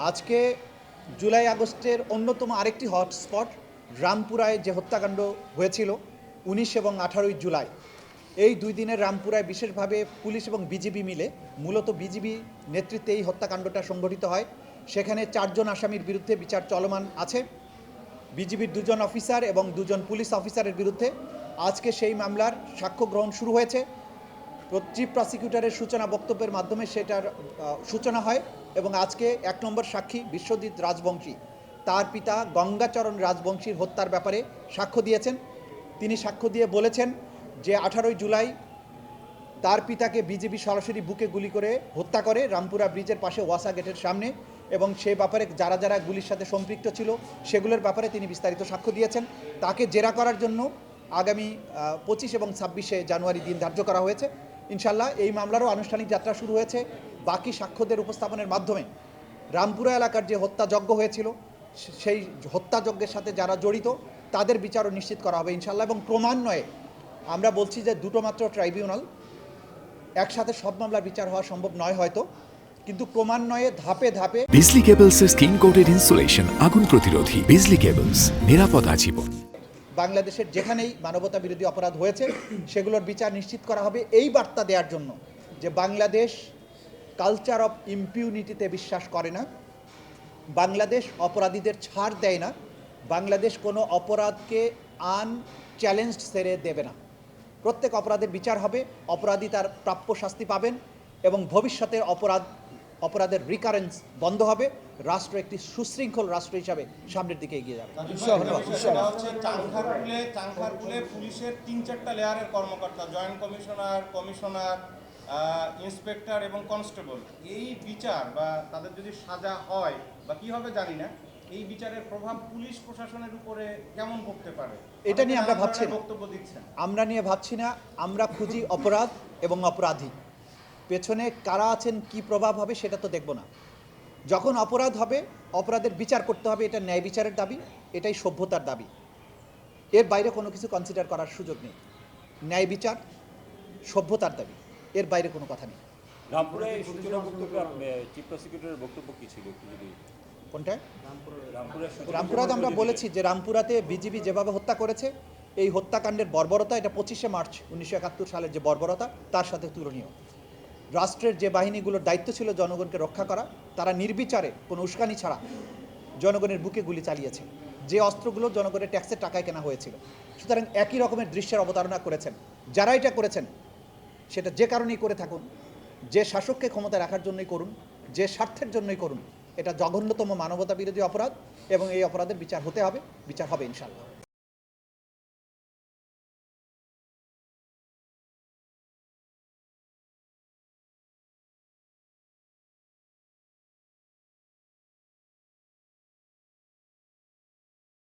আজকে জুলাই আগস্টের অন্যতম আরেকটি হটস্পট রামপুরায় যে হত্যাকাণ্ড হয়েছিল ১৯ এবং ১৮ জুলাই। এই দুই দিনের রামপুরায় বিশেষভাবে পুলিশ এবং বিজিবি মিলে, মূলত বিজিবি নেতৃত্বে এই হত্যাকাণ্ডটা সংঘটিত হয়। সেখানে ৪ জন আসামির বিরুদ্ধে বিচার চলমান আছে। বিজিবির ২ জন অফিসার এবং ২ জন পুলিশ অফিসারের বিরুদ্ধে আজকে সেই মামলার সাক্ষ্য গ্রহণ শুরু হয়েছে। চিফ প্রসিকিউটরের সূচনা বক্তব্যের মাধ্যমে সেটার সূচনা হয় এবং আজকে ১ নম্বর সাক্ষী বিশ্বজিৎ রাজবংশী, তার পিতা গঙ্গাচরণ রাজবংশীর হত্যার ব্যাপারে সাক্ষ্য দিয়েছেন। তিনি সাক্ষ্য দিয়ে বলেছেন যে ১৮ জুলাই তার পিতাকে বিজেপি সরাসরি বুকে গুলি করে হত্যা করে রামপুরা ব্রিজের পাশে ওয়াসা গেটের সামনে, এবং সে ব্যাপারে যারা যারা গুলির সাথে সম্পৃক্ত ছিল সেগুলোর ব্যাপারে তিনি বিস্তারিত সাক্ষ্য দিয়েছেন। তাকে জেরা করার জন্য আগামী ২৫ এবং ২৬শে জানুয়ারি দিন ধার্য করা হয়েছে। ইনশাল্লাহ এই মামলারও আনুষ্ঠানিক যাত্রা শুরু হয়েছে। বাকি সাক্ষ্যদের উপস্থাপনের মাধ্যমে রামপুরা এলাকার যে হত্যাযজ্ঞ হয়েছিল সেই হত্যাযজ্ঞের সাথে যারা জড়িত তাদের বিচারও নিশ্চিত করা হবে ইনশাল্লাহ। এবং ক্রমান্বয়ে আমরা বলছি যে দুটো মাত্র ট্রাইব্যুনাল, একসাথে সব মামলার বিচার হওয়া সম্ভব নয় হয়তো, কিন্তু ক্রমান্বয়ে ধাপে ধাপে বিজলি কেবলসের স্কিন কোটেড ইনসুলেশন আগুন প্রতিরোধী। বিজলি কেবলস, নিরাপদ আজীবন। বাংলাদেশের যেখানেই মানবতা বিরোধী অপরাধ হয়েছে সেগুলোর বিচার নিশ্চিত করা হবে, এই বার্তা দেওয়ার জন্য যে বাংলাদেশ কালচার অফ ইম্পিউনিটিতে বিশ্বাস করে না, বাংলাদেশ অপরাধীদের ছাড় দেয় না, বাংলাদেশ কোনো অপরাধকে আনচ্যালেঞ্জড ছেড়ে দেবে না। প্রত্যেক অপরাধের বিচার হবে, অপরাধী তার প্রাপ্য শাস্তি পাবেন এবং ভবিষ্যতে অপরাধের রিকারেন্স বন্ধ হবে। রাষ্ট্র একটি সুশৃঙ্খল রাষ্ট্র হিসাবে সামনের দিকে এগিয়ে যাবে। চাংখারপুলে পুলিশের ৩-৪টা লেয়ারের কর্মকর্তা, জয়েন্ট কমিশনার, কমিশনার, ইন্সপেক্টর এবং কনস্টেবল, এই বিচার বা তাদের যদি সাজা হয় বা কী হবে জানি না, এই বিচারের প্রভাব পুলিশ প্রশাসনের উপরে কেমন পড়তে পারে এটা নিয়ে আমরা ভাবছি না, বক্তব্য দিচ্ছেন। আমরা নিয়ে ভাবছি না। আমরা খুঁজি অপরাধ এবং অপরাধী, পেছনে কারা আছেন, কি প্রভাব হবে সেটা তো দেখব না। যখন অপরাধ হবে অপরাধের বিচার করতে হবে, এটা ন্যায় বিচারের দাবি, এটাই সভ্যতার দাবি। এর বাইরে কোনো কিছু কনসিডার করার সুযোগ নেই। ন্যায় বিচার সভ্যতার দাবি, এর বাইরে কোনো কথা নেই। রামপুরায় সূচনা বক্তব্যে চিফ প্রসিকিউটরের বক্তব্য কী ছিল একটু যদি? কোনটা? রামপুরায় আমরা বলেছি যে রামপুরাতে বিজিবি যেভাবে হত্যা করেছে, এই হত্যাকাণ্ডের বর্বরতা, এটা 25শে মার্চ 1971 সালের যে বর্বরতা তার সাথে তুলনীয়। রাষ্ট্রের যে বাহিনীগুলোর দায়িত্ব ছিল জনগণকে রক্ষা করা, তারা নির্বিচারে কোনো উস্কানি ছাড়া জনগণের বুকে গুলি চালিয়েছে, যে অস্ত্রগুলো জনগণের ট্যাক্সের টাকায় কেনা হয়েছিল। সুতরাং একই রকমের দৃশ্যের অবতারণা করেছেন যারা এটা করেছেন, সেটা যে কারণেই করে থাকুন, যে শাসককে ক্ষমতায় রাখার জন্যই করুন, যে স্বার্থের জন্যই করুন, এটা জঘন্যতম মানবতা বিরোধী অপরাধ এবং এই অপরাধের বিচার হতে হবে, বিচার হবে ইনশাআল্লাহ।